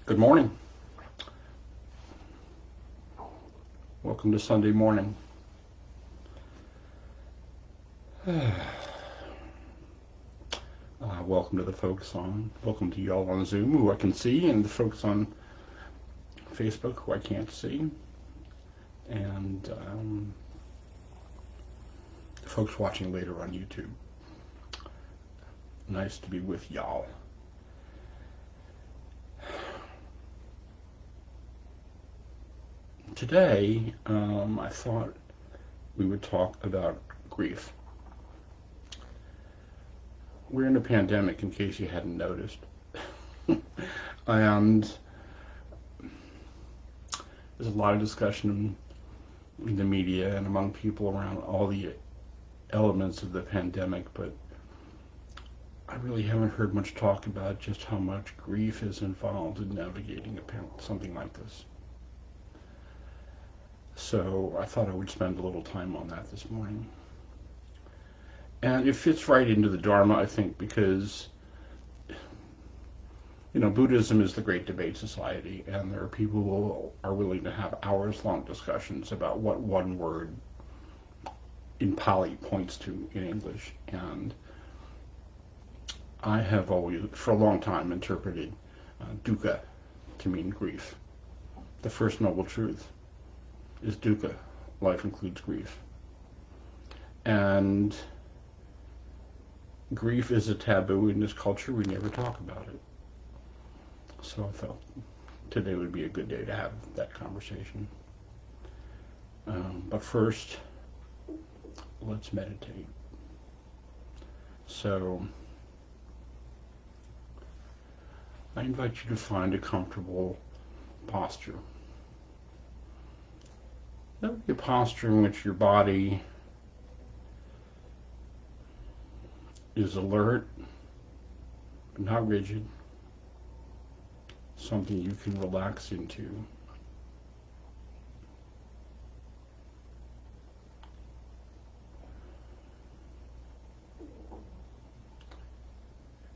Good morning. Welcome to Sunday morning. Welcome to the folks on, welcome to y'all on Zoom who I can see, and the folks on Facebook who I can't see, and the folks watching later on YouTube. Nice to be with y'all. Today, I thought we would talk about grief. We're in a pandemic, in case you hadn't noticed. And there's a lot of discussion in the media and among people around all the elements of the pandemic, but I really haven't heard much talk about just how much grief is involved in navigating something like this. So I thought I would spend a little time on that this morning. And it fits right into the Dharma, I think, because Buddhism is the great debate society, and there are people who are willing to have hours-long discussions about what one word in Pali points to in English. And I have always, for a long time, interpreted dukkha to mean grief. The first noble truth is dukkha. Life includes grief. And grief is a taboo in this culture. We never talk about it. So I thought today would be a good day to have that conversation. But first, let's meditate. So I invite you to find a comfortable posture. That would be a posture in which your body is alert, but not rigid. Something you can relax into.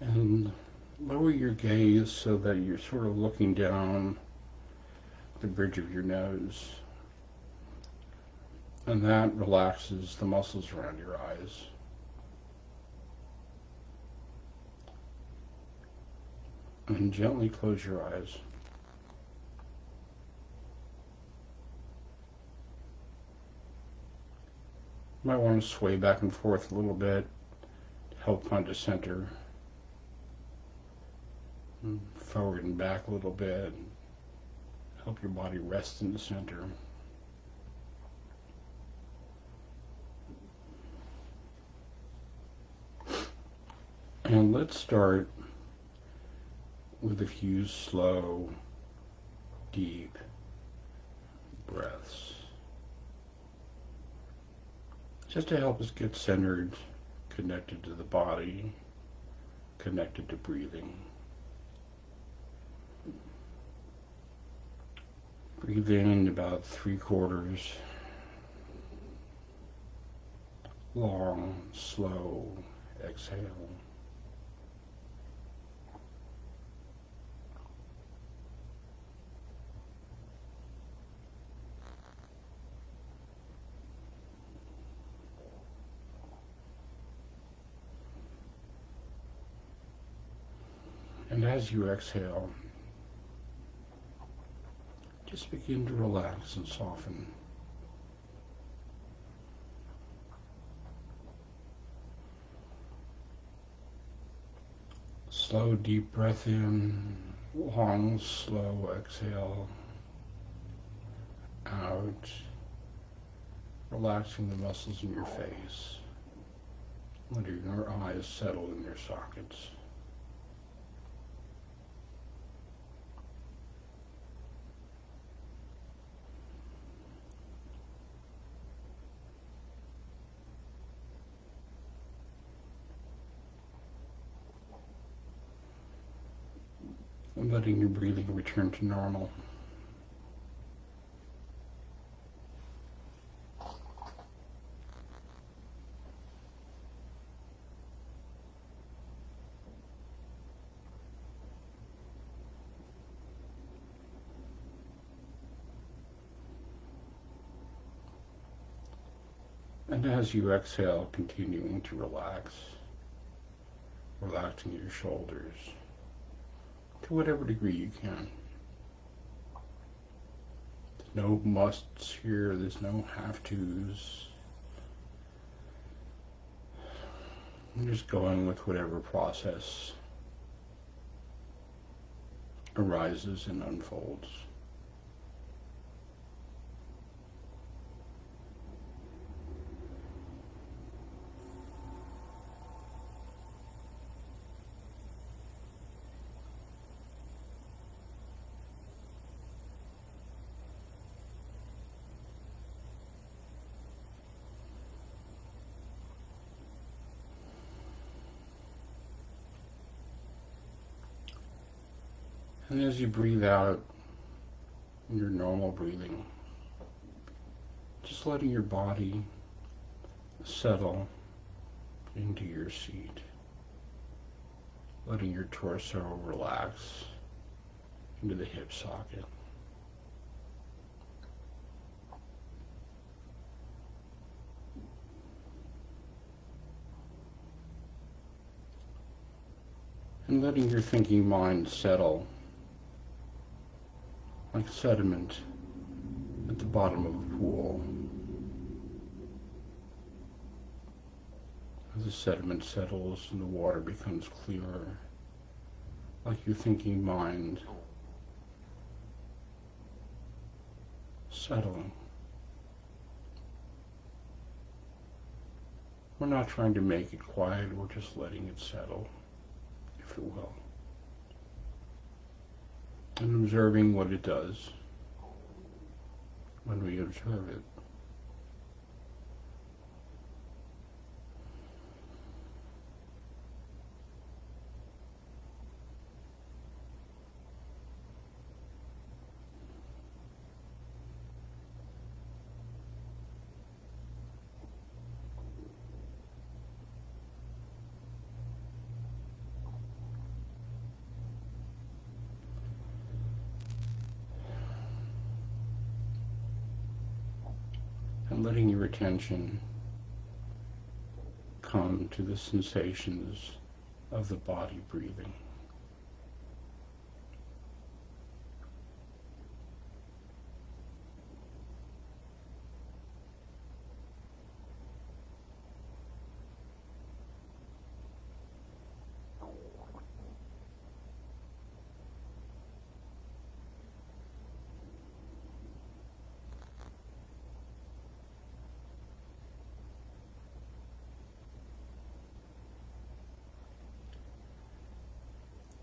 And lower your gaze so that you're sort of looking down the bridge of your nose. And that relaxes the muscles around your eyes. And gently close your eyes. You might want to sway back and forth a little bit to help find a center. And forward and back a little bit. Help your body rest in the center. And let's start with a few slow, deep breaths. Just to help us get centered, connected to the body, connected to breathing. Breathe in about 3/4. Long, slow exhale. And as you exhale, just begin to relax and soften. Slow, deep breath in, long, slow exhale out, relaxing the muscles in your face, letting your eyes settle in their sockets. And letting your breathing return to normal. And as you exhale, continuing to relax, relaxing your shoulders to whatever degree you can. There's no musts here, there's no have-tos. You're just going with whatever process arises and unfolds. And as you breathe out your normal breathing, just letting your body settle into your seat, letting your torso relax into the hip socket. And letting your thinking mind settle like sediment at the bottom of a pool. As the sediment settles and the water becomes clearer, like your thinking mind settling. We're not trying to make it quiet, we're just letting it settle, if it will. And observing what it does when we observe it. And letting your attention come to the sensations of the body breathing.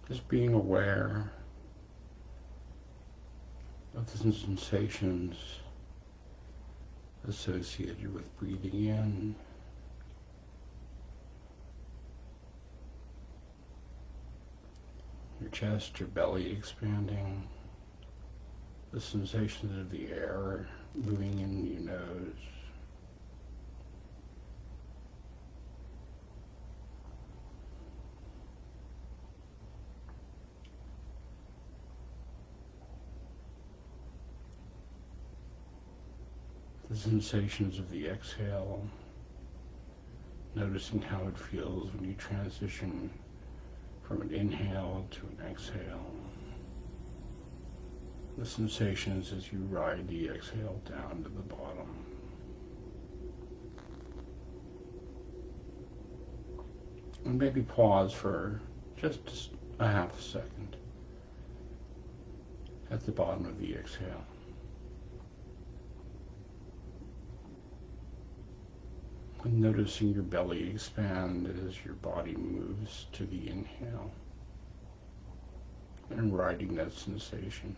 Just being aware of the sensations associated with breathing in your chest, your belly expanding, the sensations of the air moving in your nose, the sensations of the exhale, noticing how it feels when you transition from an inhale to an exhale. The sensations as you ride the exhale down to the bottom. And maybe pause for just a half a second at the bottom of the exhale. And noticing your belly expand as your body moves to the inhale and riding that sensation.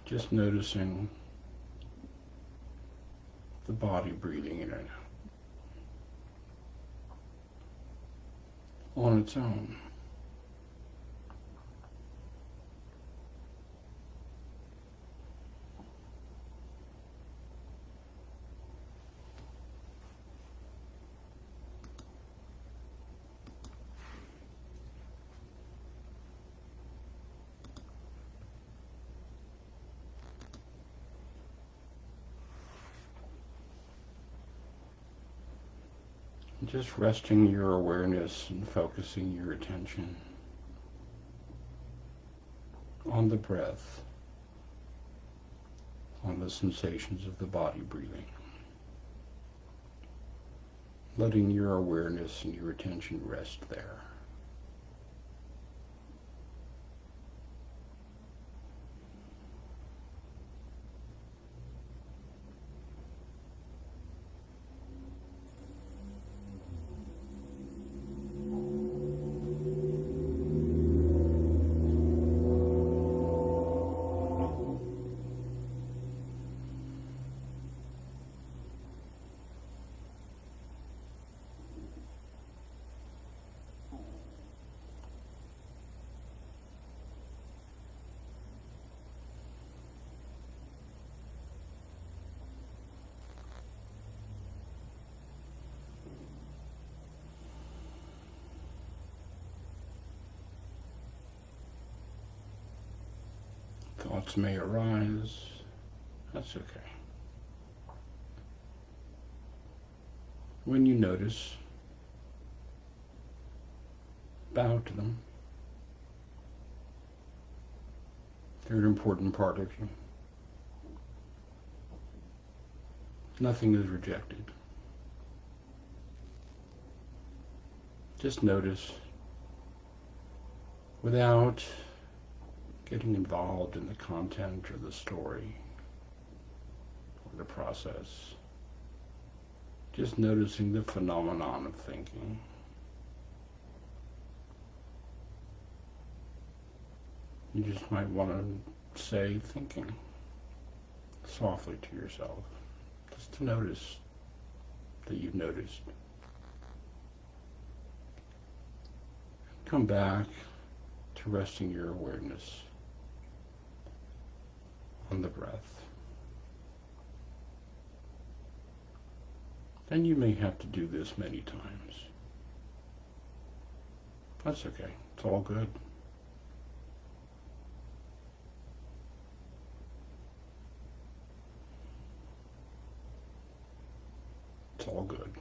Just noticing the body breathing in and out on its own. Just resting your awareness and focusing your attention on the breath, on the sensations of the body breathing. Letting your awareness and your attention rest there. Thoughts may arise. That's okay. When you notice, bow to them. They're an important part of you. Nothing is rejected. Just notice without getting involved in the content or the story or the process. Just noticing the phenomenon of thinking. You just might want to say thinking softly to yourself, just to notice that you've noticed. Come back to resting your awareness on the breath. And you may have to do this many times. That's okay. It's all good. It's all good.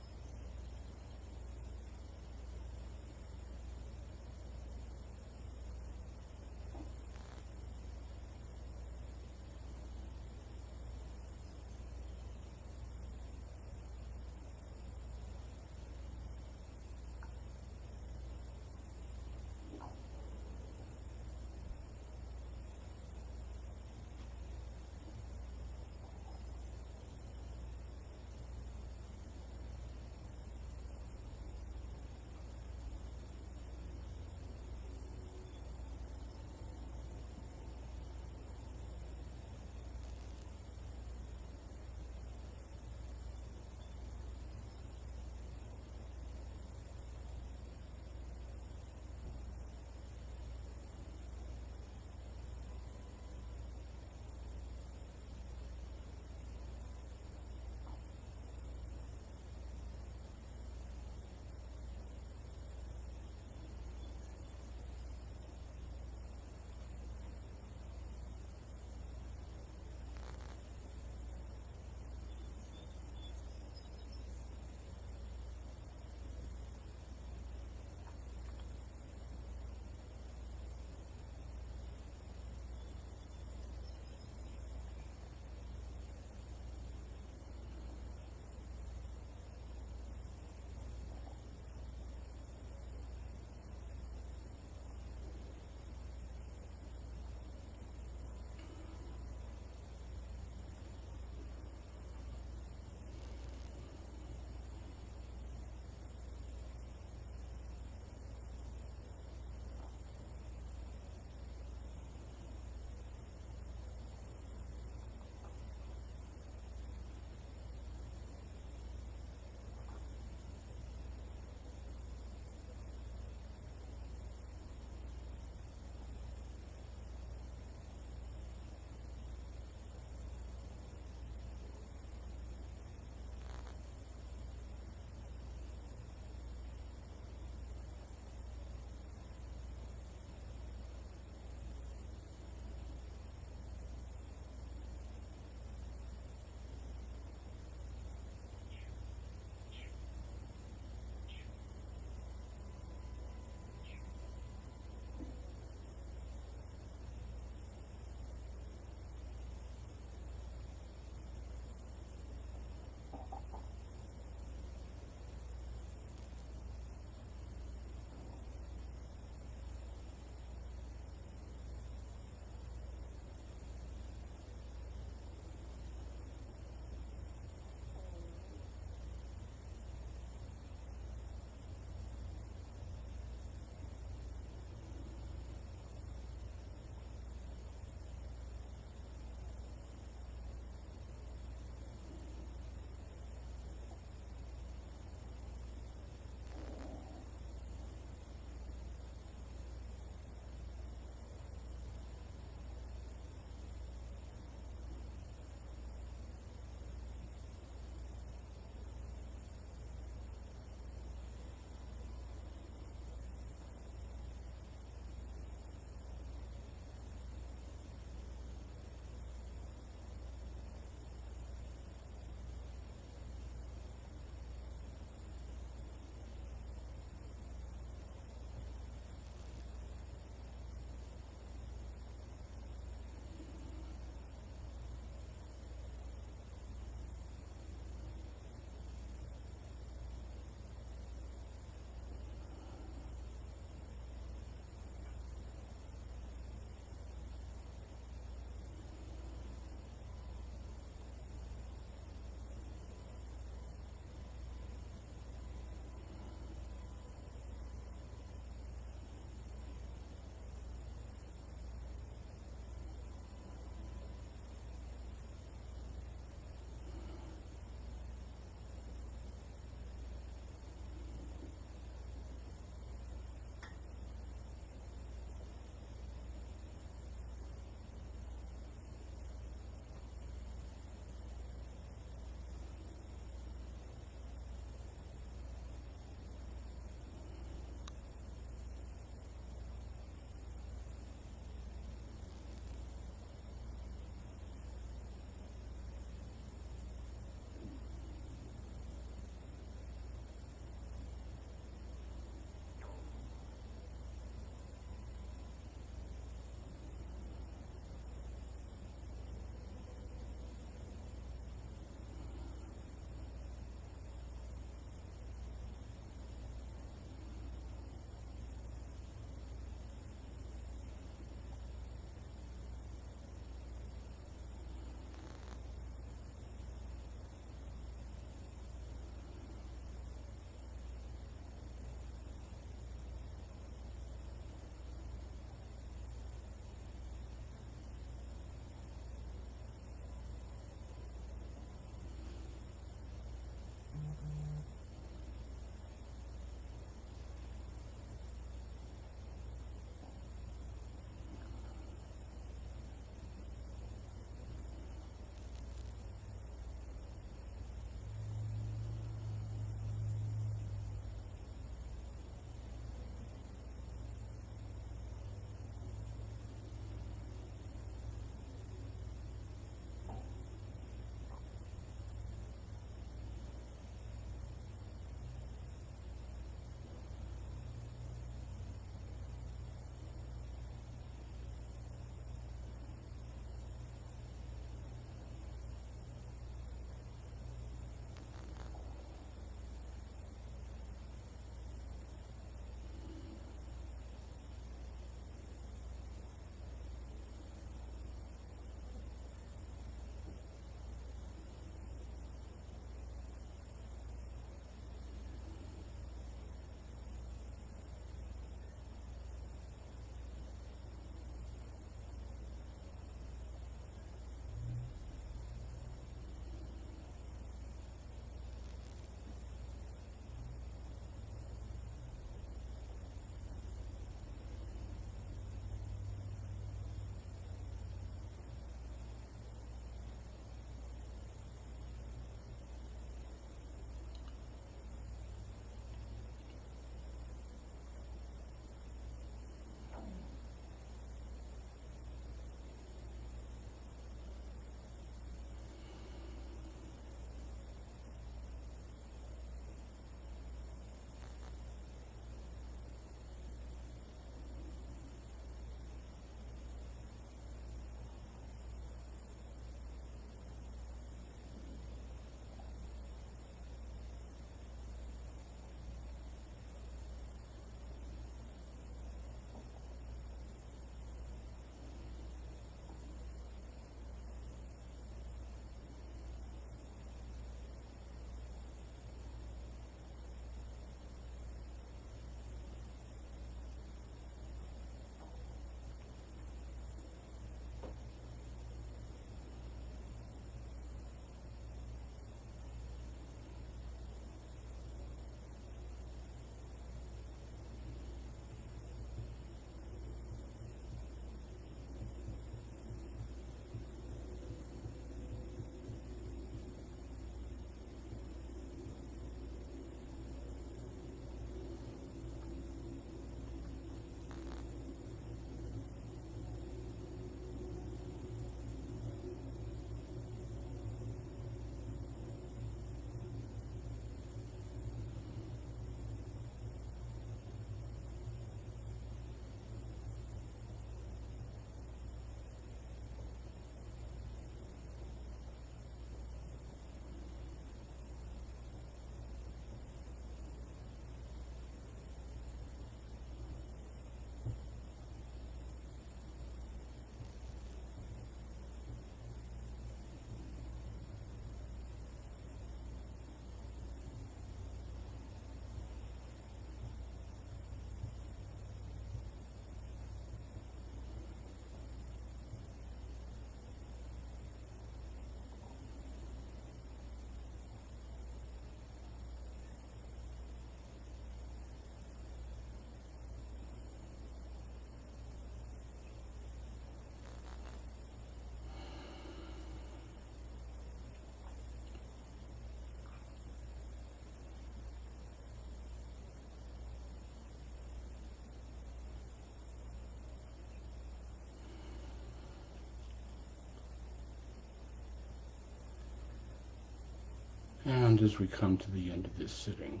And as we come to the end of this sitting,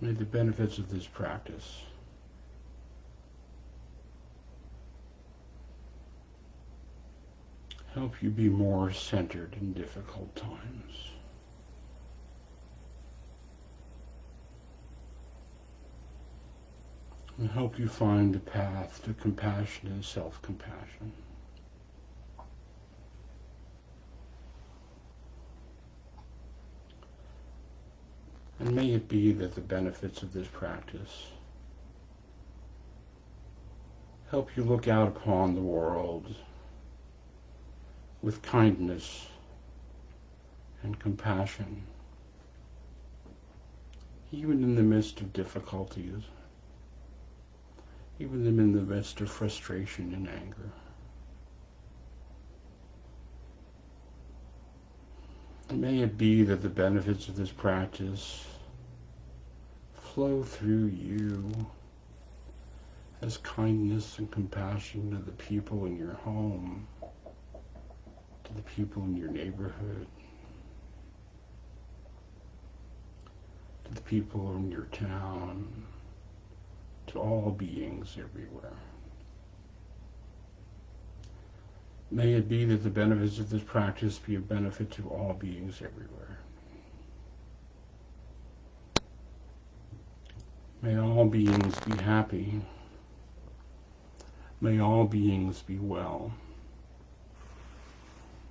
may the benefits of this practice help you be more centered in difficult times. And help you find the path to compassion and self-compassion. And may it be that the benefits of this practice help you look out upon the world with kindness and compassion, even in the midst of difficulties, even in the midst of frustration and anger. And may it be that the benefits of this practice flow through you as kindness and compassion to the people in your home, to the people in your neighborhood, to the people in your town, to all beings everywhere. May it be that the benefits of this practice be of benefit to all beings everywhere. May all beings be happy. May all beings be well.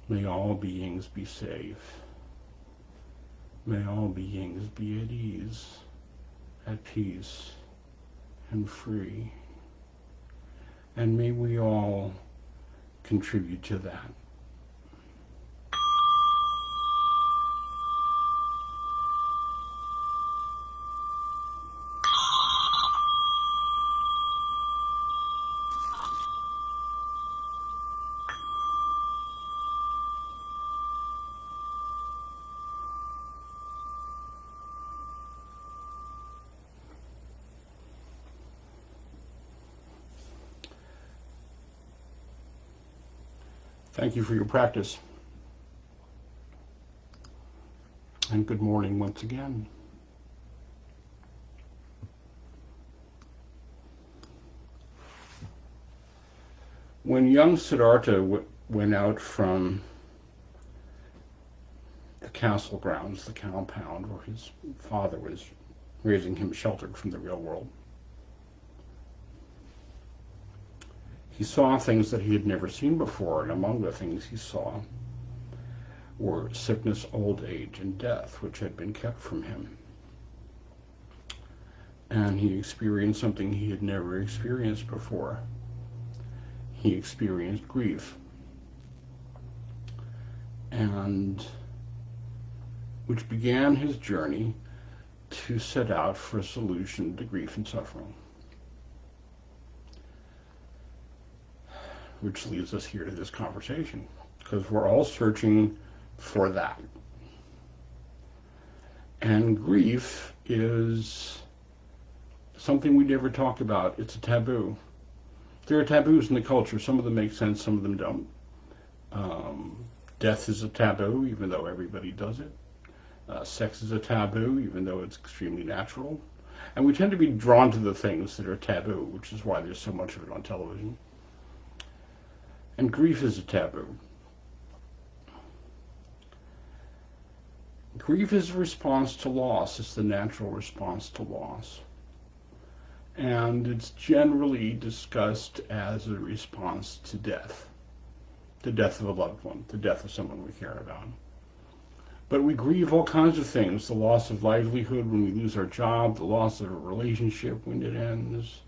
May all beings be safe. May all beings be at ease, at peace, and free. And may we all contribute to that. Thank you for your practice. And good morning once again. When young Siddhartha went out from the castle grounds, the compound where his father was raising him sheltered from the real world, he saw things that he had never seen before, and among the things he saw were sickness, old age, and death, which had been kept from him. And he experienced something he had never experienced before. He experienced grief, and which began his journey to set out for a solution to grief and suffering. Which leads us here to this conversation, because we're all searching for that. And grief is something we never talk about. It's a taboo. There are taboos in the culture. Some of them make sense, some of them don't. Death is a taboo, even though everybody does it. Sex is a taboo, even though it's extremely natural. And we tend to be drawn to the things that are taboo, which is why there's so much of it on television. And grief is a taboo. Grief is a response to loss. It's the natural response to loss. And it's generally discussed as a response to death. The death of a loved one, the death of someone we care about. But we grieve all kinds of things. The loss of livelihood when we lose our job, the loss of a relationship when it ends.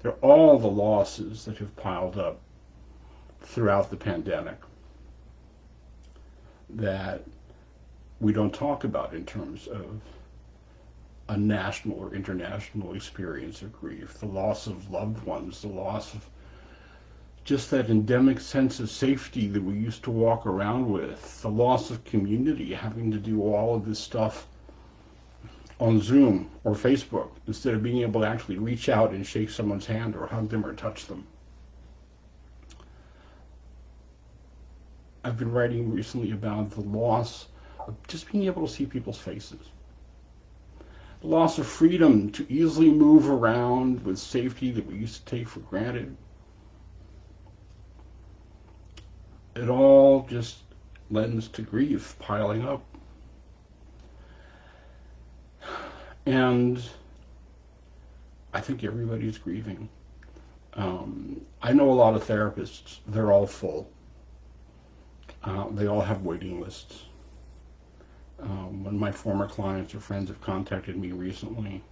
They're all the losses that have piled up throughout the pandemic that we don't talk about in terms of a national or international experience of grief. The loss of loved ones, the loss of just that endemic sense of safety that we used to walk around with, the loss of community, having to do all of this stuff on Zoom or Facebook instead of being able to actually reach out and shake someone's hand or hug them or touch them. I've been writing recently about the loss of just being able to see people's faces. The loss of freedom to easily move around with safety that we used to take for granted. It all just lends to grief piling up. And I think everybody's grieving. I know a lot of therapists, they're all full. They all have waiting lists. When my former clients or friends have contacted me recently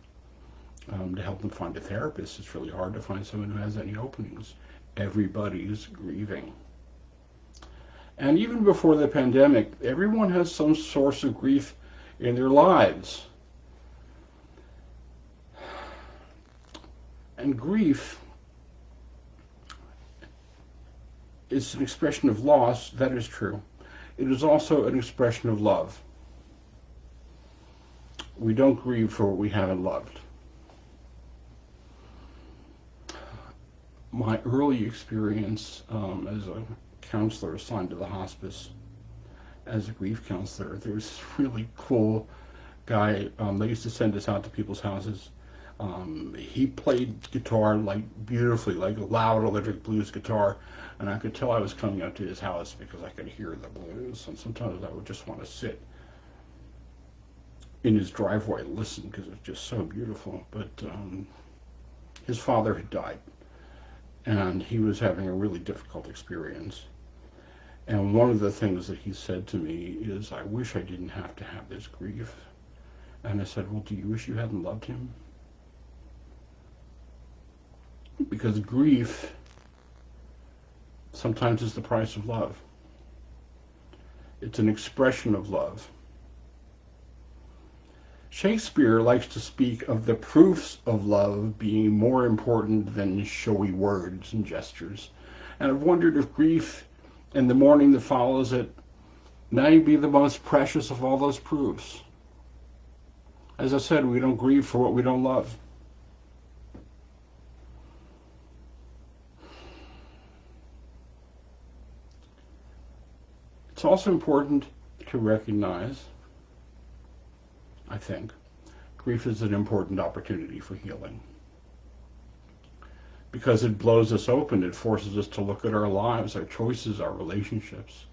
to help them find a therapist, it's really hard to find someone who has any openings. Everybody's grieving. And even before the pandemic, everyone has some source of grief in their lives. And grief is an expression of loss, that is true. It is also an expression of love. We don't grieve for what we haven't loved. My early experience as a counselor assigned to the hospice, as a grief counselor, there was this really cool guy. They used to send us out to people's houses. He played guitar like beautifully, like a loud electric blues guitar, and I could tell I was coming up to his house because I could hear the blues, and sometimes I would just want to sit in his driveway and listen because it was just so beautiful. But his father had died, and he was having a really difficult experience. And one of the things that he said to me is, "I wish I didn't have to have this grief." And I said, "Well, do you wish you hadn't loved him?" Because grief sometimes is the price of love. It's an expression of love. Shakespeare likes to speak of the proofs of love being more important than showy words and gestures. And I've wondered if grief and the mourning that follows it may be the most precious of all those proofs. As I said, we don't grieve for what we don't love. It's also important to recognize, I think, grief is an important opportunity for healing. Because it blows us open, it forces us to look at our lives, our choices, our relationships,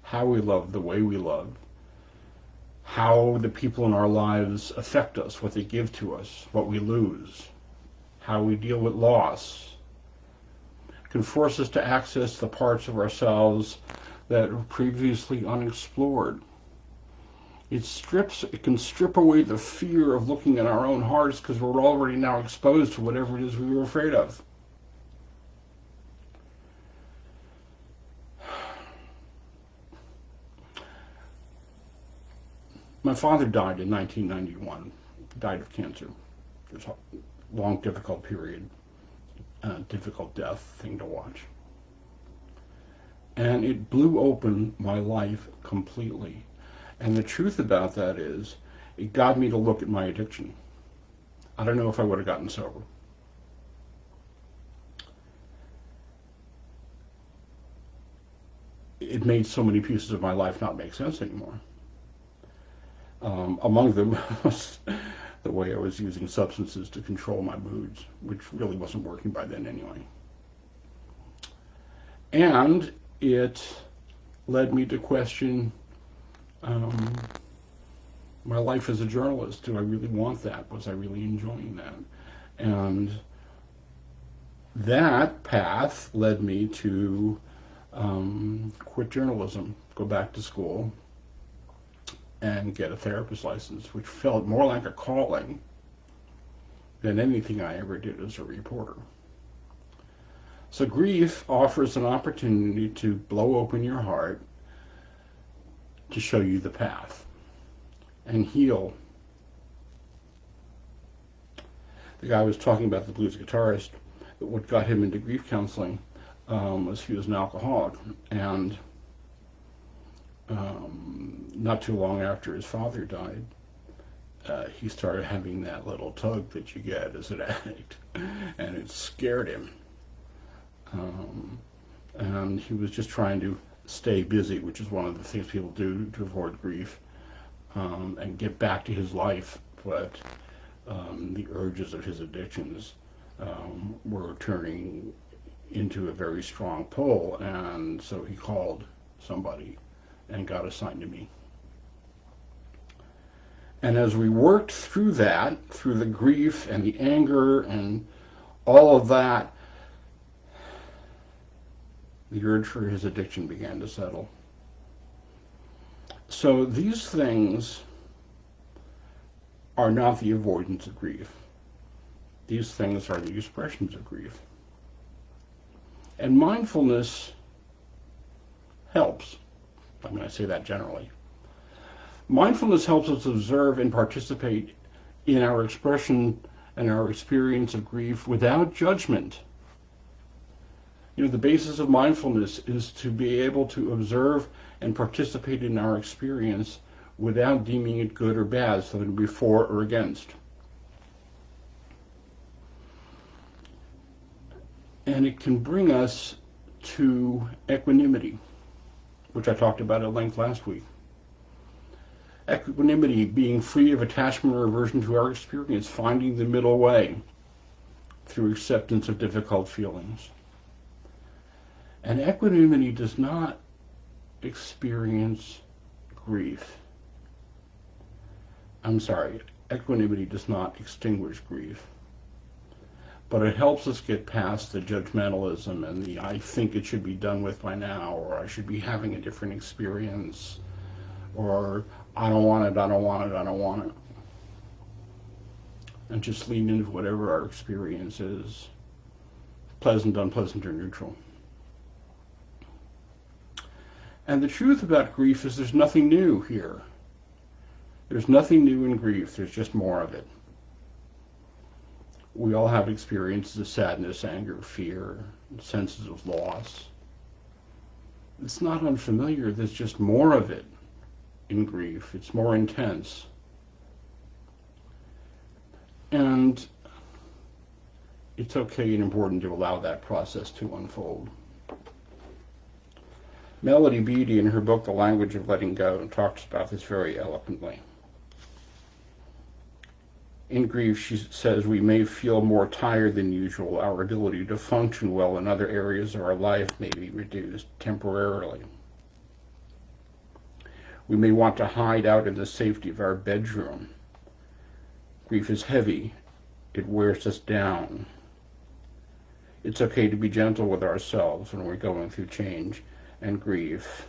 how we love, the way we love, how the people in our lives affect us, what they give to us, what we lose, how we deal with loss. It can force us to access the parts of ourselves that were previously unexplored. It can strip away the fear of looking at our own hearts because we're already now exposed to whatever it is we were afraid of. My father died in 1991, died of cancer. It was a long, difficult period, difficult death thing to watch. And it blew open my life completely. And the truth about that is, it got me to look at my addiction. I don't know if I would have gotten sober. It made so many pieces of my life not make sense anymore. Among them was the way I was using substances to control my moods, which really wasn't working by then anyway. And it led me to question my life as a journalist. Do I really want that? Was I really enjoying that? And that path led me to quit journalism, go back to school, and get a therapist license, which felt more like a calling than anything I ever did as a reporter. So grief offers an opportunity to blow open your heart, to show you the path, and heal. The guy was talking about, the blues guitarist, what got him into grief counseling was he was an alcoholic, and not too long after his father died, he started having that little tug that you get as an addict, and it scared him. And he was just trying to stay busy, which is one of the things people do to avoid grief, and get back to his life. But the urges of his addictions were turning into a very strong pull, and so he called somebody and got assigned to me. And as we worked through that, through the grief and the anger and all of that, the urge for his addiction began to settle. So these things are not the avoidance of grief. These things are the expressions of grief. And mindfulness helps. I mean, I say that generally. Mindfulness helps us observe and participate in our expression and our experience of grief without judgment. You know, the basis of mindfulness is to be able to observe and participate in our experience without deeming it good or bad, so that it be for or against. And it can bring us to equanimity, which I talked about at length last week. Equanimity, being free of attachment or aversion to our experience, finding the middle way through acceptance of difficult feelings. And equanimity does not experience grief. Equanimity does not extinguish grief. But it helps us get past the judgmentalism and the I think it should be done with by now, or I should be having a different experience, or I don't want it, I don't want it, I don't want it. And just lean into whatever our experience is, pleasant, unpleasant, or neutral. And the truth about grief is there's nothing new here. There's nothing new in grief, there's just more of it. We all have experiences of sadness, anger, fear, senses of loss. It's not unfamiliar, there's just more of it in grief. It's more intense. And it's okay and important to allow that process to unfold. Melody Beattie, in her book, The Language of Letting Go, talks about this very eloquently. In grief, she says, we may feel more tired than usual. Our ability to function well in other areas of our life may be reduced temporarily. We may want to hide out in the safety of our bedroom. Grief is heavy. It wears us down. It's okay to be gentle with ourselves when we're going through change and grief.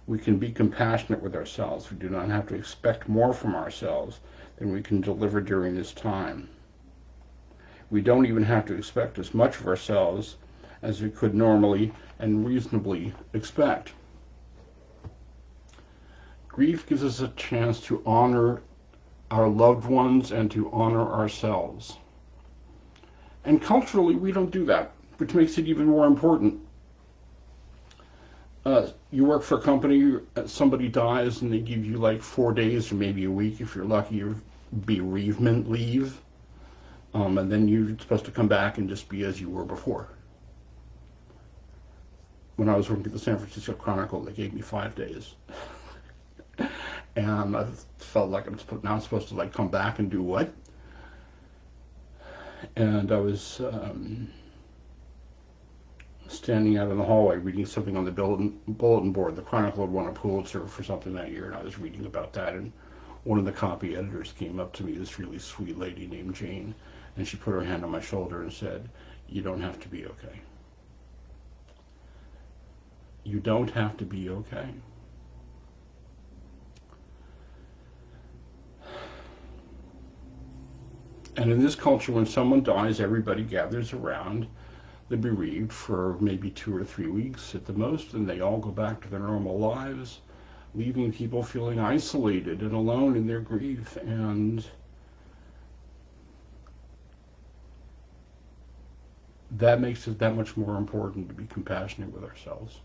We can be compassionate with ourselves. We do not have to expect more from ourselves than we can deliver during this time. We don't even have to expect as much of ourselves as we could normally and reasonably expect. Grief gives us a chance to honor our loved ones and to honor ourselves. And culturally, we don't do that, which makes it even more important. You work for a company, somebody dies, and they give you like 4 days or maybe a week, if you're lucky, of bereavement leave. And then you're supposed to come back and just be as you were before. When I was working at the San Francisco Chronicle, they gave me 5 days. And I felt like I'm supposed to like come back and do what? And I was standing out in the hallway reading something on the bulletin board. The Chronicle had won a Pulitzer for something that year, and I was reading about that, and one of the copy editors came up to me, this really sweet lady named Jane, and she put her hand on my shoulder and said, "You don't have to be okay. You don't have to be okay." And in this culture, when someone dies, everybody gathers around the bereaved for maybe 2 or 3 weeks at the most, and they all go back to their normal lives, leaving people feeling isolated and alone in their grief. And that makes it that much more important to be compassionate with ourselves,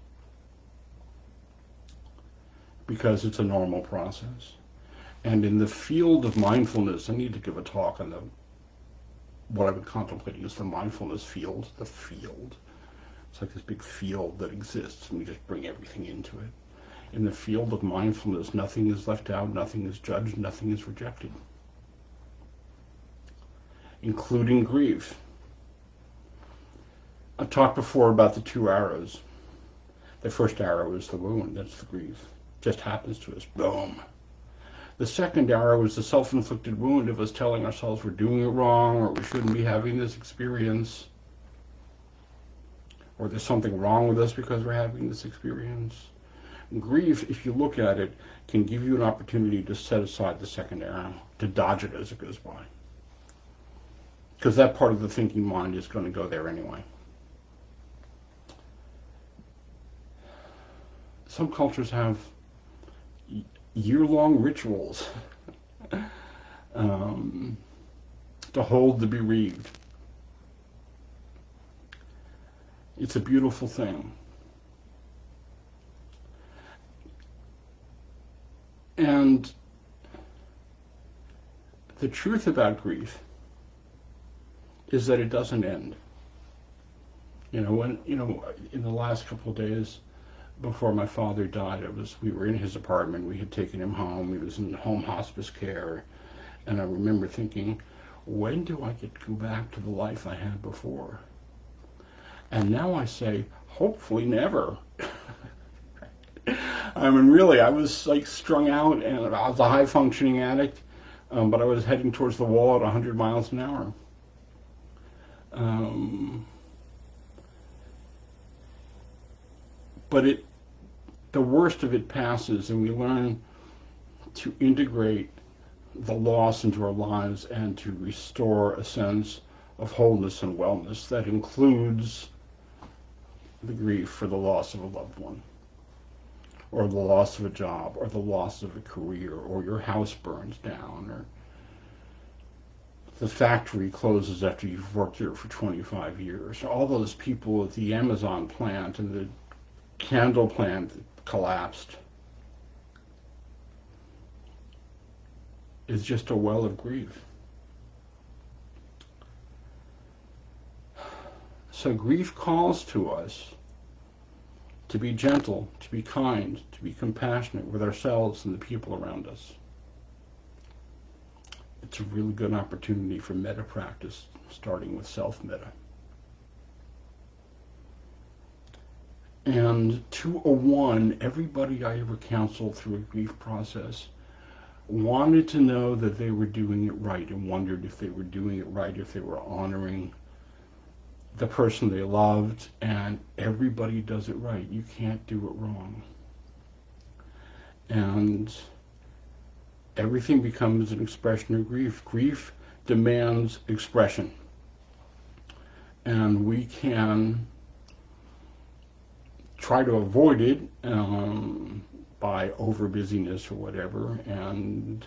because it's a normal process. And in the field of mindfulness, I need to give a talk on what I've been contemplating is the mindfulness field, the field. It's like this big field that exists, and we just bring everything into it. In the field of mindfulness, nothing is left out, nothing is judged, nothing is rejected, including grief. I've talked before about the two arrows. The first arrow is the wound, that's the grief. Just happens to us, boom. The second arrow is the self-inflicted wound of us telling ourselves we're doing it wrong, or we shouldn't be having this experience, or there's something wrong with us because we're having this experience. Grief, if you look at it, can give you an opportunity to set aside the second arrow, to dodge it as it goes by. Because that part of the thinking mind is going to go there anyway. Some cultures have year-long rituals to hold the bereaved. It's a beautiful thing. And the truth about grief is that it doesn't end. In the last couple of days before my father died, we were in his apartment. We had taken him home. He was in home hospice care. And I remember thinking, when do I get to go back to the life I had before? And now I say, hopefully never. I mean, really, I was like strung out, and I was a high-functioning addict, but I was heading towards the wall at 100 miles an hour. But the worst of it passes, and we learn to integrate the loss into our lives and to restore a sense of wholeness and wellness that includes the grief for the loss of a loved one, or the loss of a job, or the loss of a career, or your house burns down, or the factory closes after you've worked there for 25 years. All those people at the Amazon plant and the candle plant that collapsed is just a well of grief. So grief calls to us to be gentle, to be kind, to be compassionate with ourselves and the people around us. It's a really good opportunity for metta practice, starting with self-metta. And 201, everybody I ever counseled through a grief process wanted to know that they were doing it right, and wondered if they were doing it right, if they were honoring the person they loved. And everybody does it right. You can't do it wrong. And everything becomes an expression of grief. Grief demands expression. And we can try to avoid it by over-busyness or whatever, and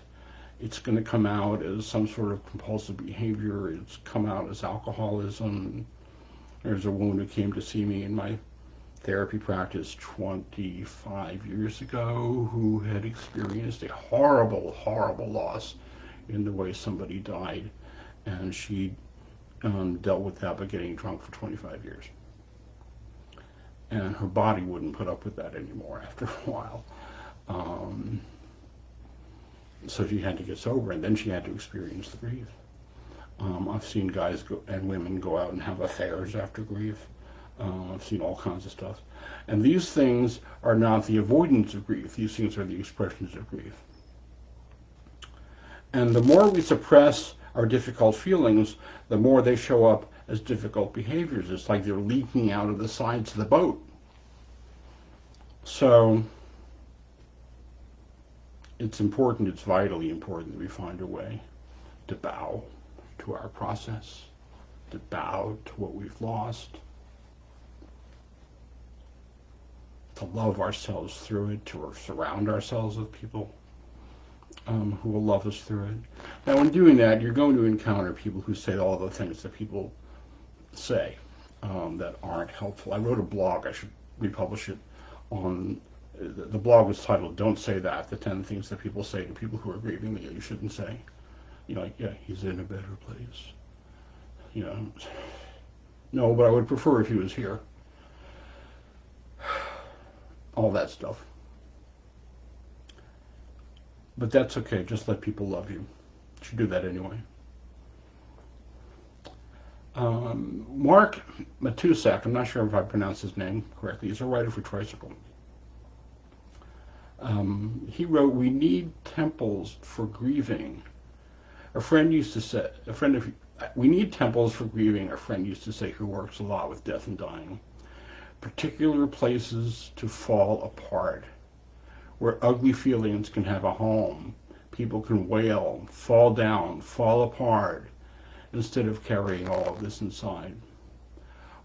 it's going to come out as some sort of compulsive behavior. It's come out as alcoholism. There's a woman who came to see me in my therapy practice 25 years ago who had experienced a horrible, horrible loss in the way somebody died, and she dealt with that by getting drunk for 25 years. And her body wouldn't put up with that anymore after a while. So she had to get sober, and then she had to experience the grief. I've seen guys and women go out and have affairs after grief. I've seen all kinds of stuff. And these things are not the avoidance of grief. These things are the expressions of grief. And the more we suppress our difficult feelings, the more they show up as difficult behaviors. It's like they're leaking out of the sides of the boat. So it's important, it's vitally important that we find a way to bow to our process, to bow to what we've lost, to love ourselves through it, to surround ourselves with people who will love us through it. Now, in doing that, you're going to encounter people who say all the things that people say that aren't helpful. I wrote a blog, I should republish it, on the blog was titled "Don't Say That: The 10 Things That People Say to People Who Are Grieving That You Shouldn't Say." You know, like, yeah, he's in a better place. You know, no, but I would prefer if he was here. All that stuff. But that's okay. Just let people love you. You should do that anyway. Mark Matusak, I'm not sure if I pronounced his name correctly. He's a writer for Tricycle. He wrote, "We need temples for grieving. We need temples for grieving," a friend used to say, who works a lot with death and dying. "Particular places to fall apart, where ugly feelings can have a home. People can wail, fall down, fall apart, instead of carrying all of this inside.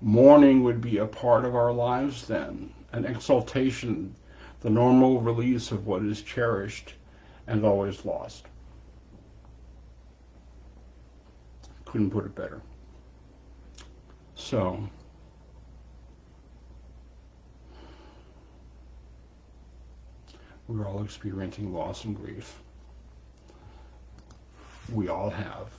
Mourning would be a part of our lives then, an exaltation, the normal release of what is cherished and always lost." Couldn't put it better. So, we're all experiencing loss and grief. We all have.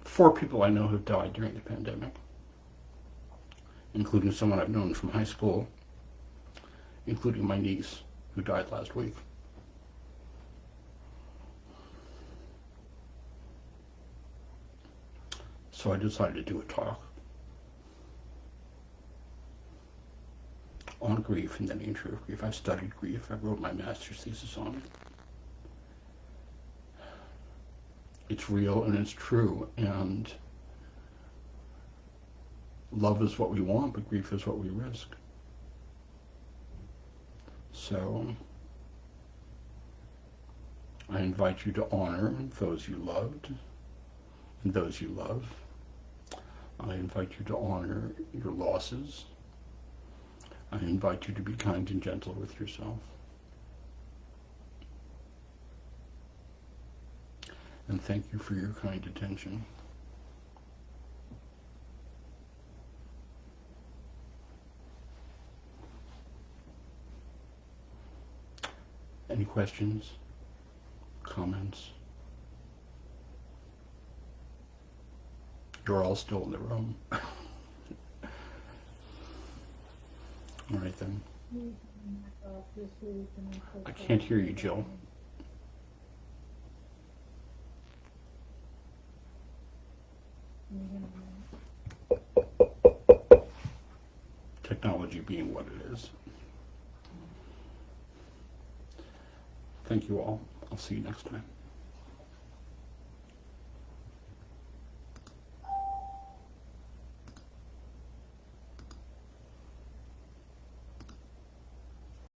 Four people I know have died during the pandemic, including someone I've known from high school, including my niece, who died last week. So I decided to do a talk on grief and the nature of grief. I've studied grief. I wrote my master's thesis on it. It's real and it's true, and love is what we want, but grief is what we risk. So I invite you to honor those you loved and those you love. I invite you to honor your losses. I invite you to be kind and gentle with yourself. And thank you for your kind attention. Any questions? Comments? You're all still in the room. All right then. I can't hear you, Jill. Technology being what it is. Thank you all. I'll see you next time.